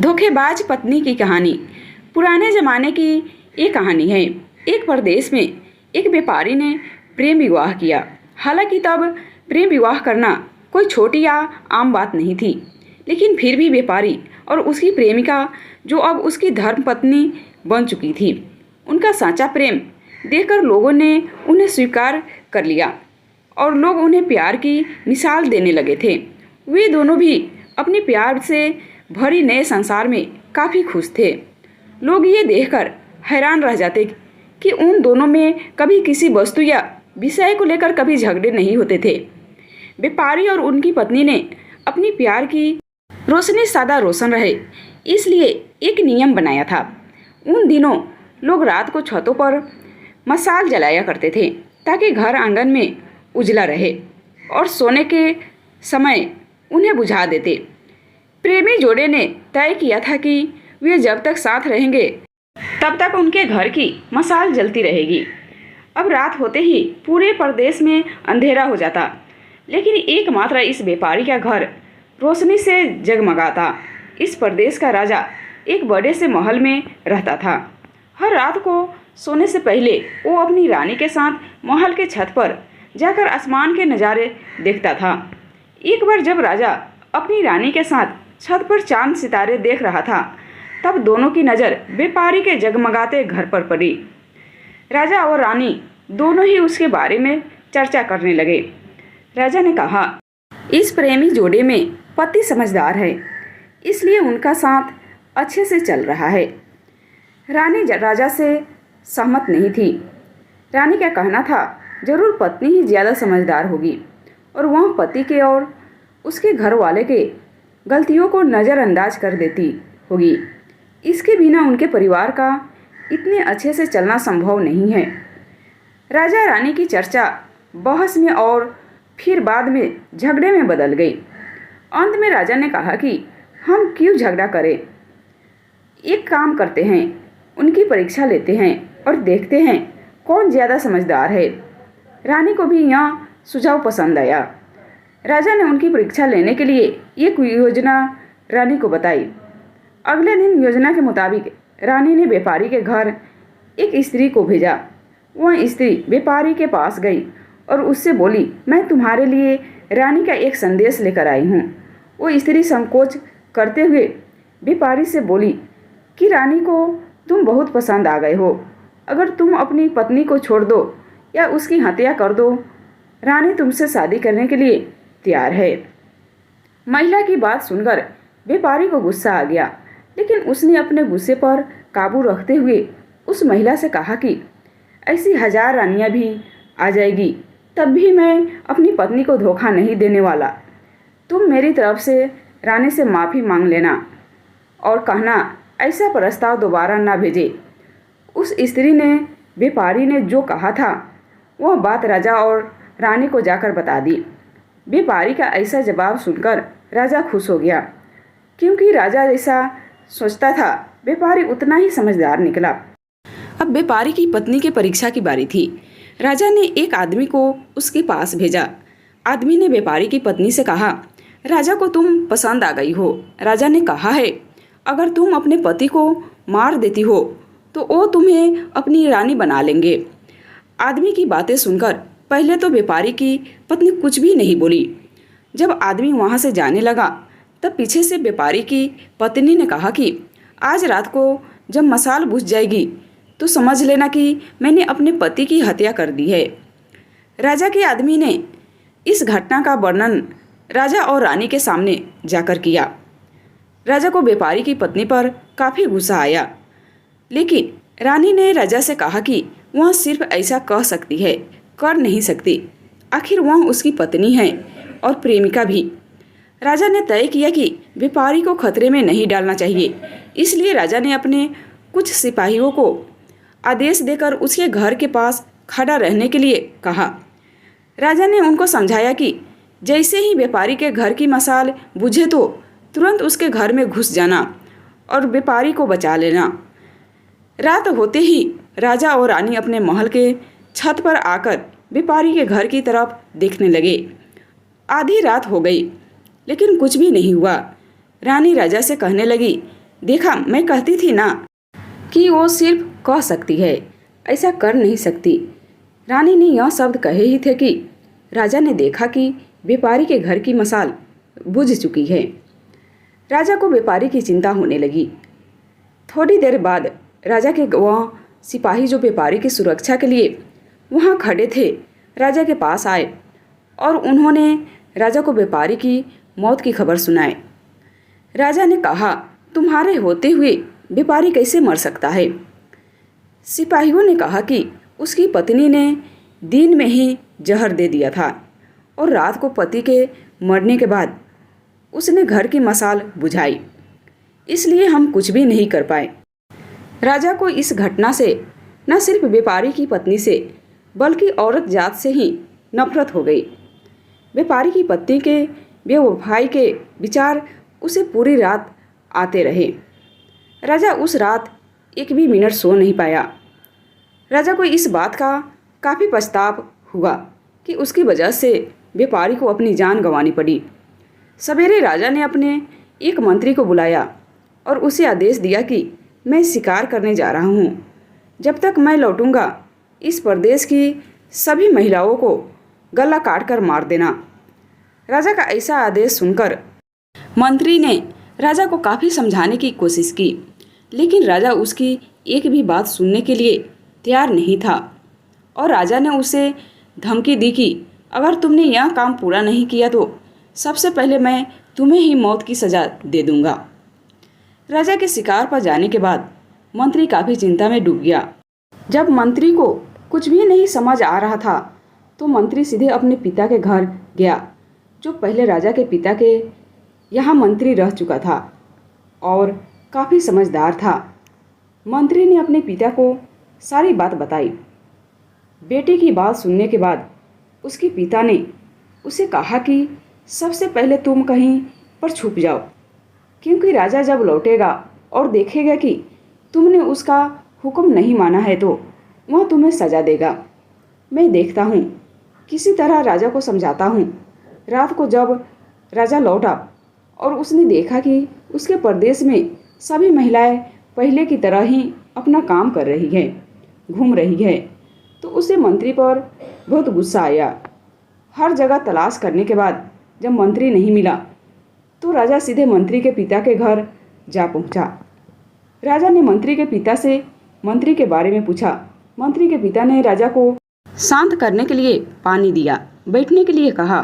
धोखेबाज पत्नी की कहानी। पुराने ज़माने की ये कहानी है। एक प्रदेश में एक व्यापारी ने प्रेम विवाह किया। हालांकि तब प्रेम विवाह करना कोई छोटी या आम बात नहीं थी, लेकिन फिर भी व्यापारी और उसकी प्रेमिका, जो अब उसकी धर्मपत्नी बन चुकी थी, उनका सच्चा प्रेम देखकर लोगों ने उन्हें स्वीकार कर लिया और लोग उन्हें प्यार की मिसाल देने लगे थे। वे दोनों भी अपने प्यार से भरी नए संसार में काफ़ी खुश थे। लोग ये देखकर हैरान रह जाते कि उन दोनों में कभी किसी वस्तु या विषय को लेकर कभी झगड़े नहीं होते थे। व्यापारी और उनकी पत्नी ने अपनी प्यार की रोशनी सदा रोशन रहे, इसलिए एक नियम बनाया था। उन दिनों लोग रात को छतों पर मशाल जलाया करते थे ताकि घर आंगन में उजला रहे और सोने के समय उन्हें बुझा देते। प्रेमी जोड़े ने तय किया था कि वे जब तक साथ रहेंगे तब तक उनके घर की मशाल जलती रहेगी। अब रात होते ही पूरे प्रदेश में अंधेरा हो जाता, लेकिन एकमात्र इस व्यापारी का घर रोशनी से जगमगाता। इस प्रदेश का राजा एक बड़े से महल में रहता था। हर रात को सोने से पहले वो अपनी रानी के साथ महल के छत पर जाकर आसमान के नज़ारे देखता था। एक बार जब राजा अपनी रानी के साथ छत पर चांद सितारे देख रहा था, तब दोनों की नज़र व्यापारी के जगमगाते घर पर पड़ी। राजा और रानी दोनों ही उसके बारे में चर्चा करने लगे। राजा ने कहा, इस प्रेमी जोड़े में पति समझदार है, इसलिए उनका साथ अच्छे से चल रहा है। रानी राजा से सहमत नहीं थी। रानी का कहना था, जरूर पत्नी ही ज़्यादा समझदार होगी और वह पति के और उसके घर वाले के गलतियों को नज़रअंदाज कर देती होगी। इसके बिना उनके परिवार का इतने अच्छे से चलना संभव नहीं है। राजा रानी की चर्चा बहस में और फिर बाद में झगड़े में बदल गई। अंत में राजा ने कहा कि हम क्यों झगड़ा करें, एक काम करते हैं, उनकी परीक्षा लेते हैं और देखते हैं कौन ज़्यादा समझदार है। रानी को भी यह सुझाव पसंद आया। राजा ने उनकी परीक्षा लेने के लिए एक योजना रानी को बताई। अगले दिन योजना के मुताबिक रानी ने व्यापारी के घर एक स्त्री को भेजा। वह स्त्री व्यापारी के पास गई और उससे बोली, मैं तुम्हारे लिए रानी का एक संदेश लेकर आई हूँ। वो स्त्री संकोच करते हुए व्यापारी से बोली कि रानी को तुम बहुत पसंद आ गए हो। अगर तुम अपनी पत्नी को छोड़ दो या उसकी हत्या कर दो, रानी तुमसे शादी करने के लिए तैयार है। महिला की बात सुनकर व्यापारी को गुस्सा आ गया, लेकिन उसने अपने गुस्से पर काबू रखते हुए उस महिला से कहा कि ऐसी 1000 रानियां भी आ जाएगी, तब भी मैं अपनी पत्नी को धोखा नहीं देने वाला। तुम मेरी तरफ से रानी से माफ़ी मांग लेना और कहना ऐसा प्रस्ताव दोबारा ना भेजे। उस स्त्री ने व्यापारी ने जो कहा था वह बात राजा और रानी को जाकर बता दी। व्यापारी का ऐसा जवाब सुनकर राजा खुश हो गया, क्योंकि राजा जैसा सोचता था व्यापारी उतना ही समझदार निकला। अब व्यापारी की पत्नी के परीक्षा की बारी थी। राजा ने एक आदमी को उसके पास भेजा। आदमी ने व्यापारी की पत्नी से कहा, राजा को तुम पसंद आ गई हो। राजा ने कहा है, अगर तुम अपने पति को मार देती हो तो वो तुम्हें अपनी रानी बना लेंगे। आदमी की बातें सुनकर पहले तो व्यापारी की पत्नी कुछ भी नहीं बोली। जब आदमी वहाँ से जाने लगा तब पीछे से व्यापारी की पत्नी ने कहा कि आज रात को जब मशाल बुझ जाएगी तो समझ लेना कि मैंने अपने पति की हत्या कर दी है। राजा के आदमी ने इस घटना का वर्णन राजा और रानी के सामने जाकर किया। राजा को व्यापारी की पत्नी पर काफ़ी गुस्सा आया, लेकिन रानी ने राजा से कहा कि वह सिर्फ ऐसा कह सकती है, कर नहीं सकती। आखिर वह उसकी पत्नी है और प्रेमिका भी। राजा ने तय किया कि व्यापारी को खतरे में नहीं डालना चाहिए, इसलिए राजा ने अपने कुछ सिपाहियों को आदेश देकर उसके घर के पास खड़ा रहने के लिए कहा। राजा ने उनको समझाया कि जैसे ही व्यापारी के घर की मशाल बुझे तो तुरंत उसके घर में घुस जाना और व्यापारी को बचा लेना। रात होते ही राजा और रानी अपने महल के छत पर आकर व्यापारी के घर की तरफ देखने लगे। आधी रात हो गई, लेकिन कुछ भी नहीं हुआ। रानी राजा से कहने लगी देखा, मैं कहती थी ना कि वो सिर्फ कह सकती है, ऐसा कर नहीं सकती। रानी ने यह शब्द कहे ही थे कि राजा ने देखा कि व्यापारी के घर की मशाल बुझ चुकी है। राजा को व्यापारी की चिंता होने लगी। थोड़ी देर बाद राजा के वह सिपाही जो व्यापारी की सुरक्षा के लिए वहाँ खड़े थे, राजा के पास आए और उन्होंने राजा को व्यापारी की मौत की खबर सुनाई। राजा ने कहा, तुम्हारे होते हुए व्यापारी कैसे मर सकता है? सिपाहियों ने कहा कि उसकी पत्नी ने दिन में ही जहर दे दिया था और रात को पति के मरने के बाद उसने घर की मशाल बुझाई, इसलिए हम कुछ भी नहीं कर पाए। राजा को इस घटना से न सिर्फ व्यापारी की पत्नी से बल्कि औरत जात से ही नफरत हो गई। व्यापारी की पत्नी के बेवफाई के विचार उसे पूरी रात आते रहे। राजा उस रात एक भी मिनट सो नहीं पाया। राजा को इस बात का काफ़ी पछतावा हुआ कि उसकी वजह से व्यापारी को अपनी जान गंवानी पड़ी। सवेरे राजा ने अपने एक मंत्री को बुलाया और उसे आदेश दिया कि मैं शिकार करने जा रहा हूँ। जब तक मैं लौटूंगा इस प्रदेश की सभी महिलाओं को गला काट कर मार देना। राजा का ऐसा आदेश सुनकर मंत्री ने राजा को काफ़ी समझाने की कोशिश की, लेकिन राजा उसकी एक भी बात सुनने के लिए तैयार नहीं था और राजा ने उसे धमकी दी कि अगर तुमने यह काम पूरा नहीं किया तो सबसे पहले मैं तुम्हें ही मौत की सज़ा दे दूंगा। राजा के शिकार पर जाने के बाद मंत्री काफ़ी चिंता में डूब गया। जब मंत्री को कुछ भी नहीं समझ आ रहा था तो मंत्री सीधे अपने पिता के घर गया, जो पहले राजा के पिता के यहाँ मंत्री रह चुका था और काफ़ी समझदार था। मंत्री ने अपने पिता को सारी बात बताई। बेटे की बात सुनने के बाद उसके पिता ने उसे कहा कि सबसे पहले तुम कहीं पर छुप जाओ, क्योंकि राजा जब लौटेगा और देखेगा कि तुमने उसका हुक्म नहीं माना है तो वह तुम्हें सज़ा देगा। मैं देखता हूँ, किसी तरह राजा को समझाता हूँ। रात को जब राजा लौटा और उसने देखा कि उसके प्रदेश में सभी महिलाएं पहले की तरह ही अपना काम कर रही है, घूम रही है, तो उसे मंत्री पर बहुत गुस्सा आया। हर जगह तलाश करने के बाद जब मंत्री नहीं मिला तो राजा सीधे मंत्री के पिता के घर जा पहुंचा। राजा ने मंत्री के पिता से मंत्री के बारे में पूछा। मंत्री के पिता ने राजा को शांत करने के लिए पानी दिया, बैठने के लिए कहा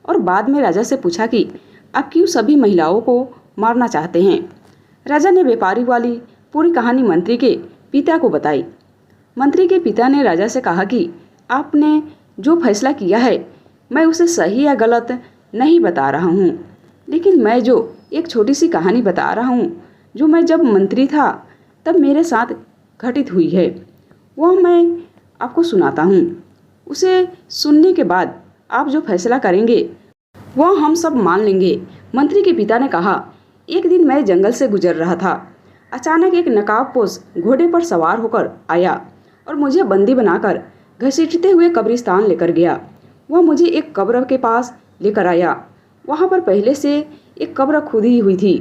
और बाद में राजा से पूछा कि आप क्यों सभी महिलाओं को मारना चाहते हैं। राजा ने व्यापारी वाली पूरी कहानी मंत्री के पिता को बताई। मंत्री के पिता ने राजा से कहा कि आपने जो फैसला किया है मैं उसे सही या गलत नहीं बता रहा हूँ, लेकिन मैं जो एक छोटी सी कहानी बता रहा हूँ जो मैं जब मंत्री था तब मेरे साथ घटित हुई है, वह मैं आपको सुनाता हूँ। उसे सुनने के बाद आप जो फैसला करेंगे वह हम सब मान लेंगे। मंत्री के पिता ने कहा, एक दिन मैं जंगल से गुजर रहा था। अचानक एक नकाबपोश घोड़े पर सवार होकर आया और मुझे बंदी बनाकर घसीटते हुए कब्रिस्तान लेकर गया। वह मुझे एक कब्र के पास लेकर आया। वहाँ पर पहले से एक कब्र खुदी हुई थी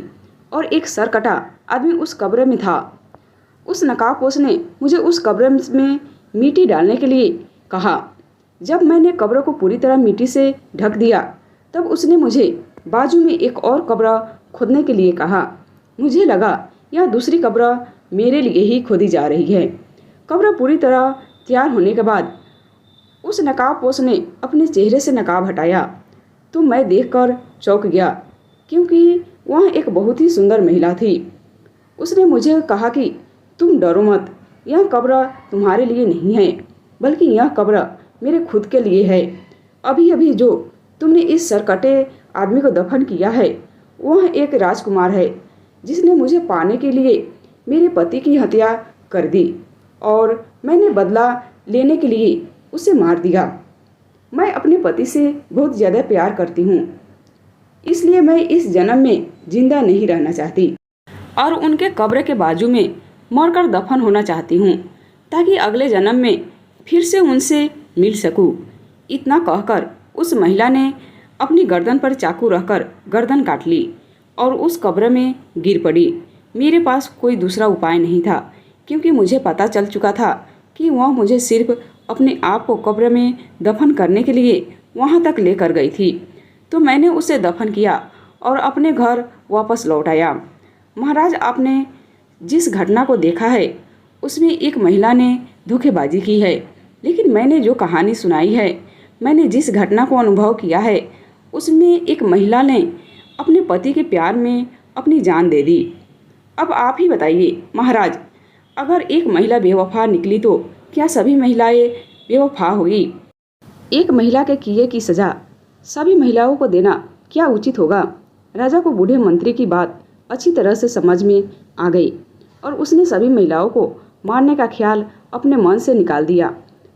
और एक सरकटा आदमी उस कब्र में था। उस नकाबपोश ने मुझे उस कब्र में मिट्टी डालने के लिए कहा। जब मैंने कब्र को पूरी तरह मिट्टी से ढक दिया तब उसने मुझे बाजू में एक और कब्र खोदने के लिए कहा। मुझे लगा यह दूसरी कब्र मेरे लिए ही खोदी जा रही है। कब्र पूरी तरह तैयार होने के बाद उस नकाबपोश ने अपने चेहरे से नकाब हटाया तो मैं देखकर चौंक गया, क्योंकि वह एक बहुत ही सुंदर महिला थी। उसने मुझे कहा कि तुम डरो मत, यह कब्र तुम्हारे लिए नहीं है, बल्कि यह कब्र मेरे खुद के लिए है। अभी अभी जो तुमने इस सरकटे आदमी को दफन किया है वह एक राजकुमार है, जिसने मुझे पाने के लिए मेरे पति की हत्या कर दी और मैंने बदला लेने के लिए उसे मार दिया। मैं अपने पति से बहुत ज़्यादा प्यार करती हूँ, इसलिए मैं इस जन्म में जिंदा नहीं रहना चाहती और उनके कब्र के बाजू में मरकर दफन होना चाहती हूँ, ताकि अगले जन्म में फिर से उनसे मिल सकूँ। इतना कहकर उस महिला ने अपनी गर्दन पर चाकू रखकर गर्दन काट ली और उस कब्र में गिर पड़ी। मेरे पास कोई दूसरा उपाय नहीं था, क्योंकि मुझे पता चल चुका था कि वह मुझे सिर्फ अपने आप को कब्र में दफन करने के लिए वहाँ तक लेकर गई थी। तो मैंने उसे दफन किया और अपने घर वापस लौट आया। महाराज, आपने जिस घटना को देखा है उसमें एक महिला ने धोखेबाजी की है, लेकिन मैंने जो कहानी सुनाई है, मैंने जिस घटना को अनुभव किया है, उसमें एक महिला ने अपने पति के प्यार में अपनी जान दे दी। अब आप ही बताइए महाराज, अगर एक महिला बेवफा निकली तो क्या सभी महिलाएं बेवफा हुई? एक महिला के किए की सज़ा सभी महिलाओं को देना क्या उचित होगा? राजा को बूढ़े मंत्री की बात अच्छी तरह से समझ में आ गई और उसने सभी महिलाओं को मारने का ख्याल अपने मन से निकाल दिया।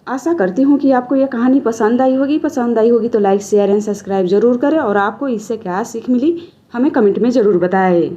आशा करती हूँ कि आपको यह कहानी पसंद आई होगी। पसंद आई होगी तो लाइक, शेयर एंड सब्सक्राइब जरूर करें और आपको इससे क्या सीख मिली हमें कमेंट में ज़रूर बताएं।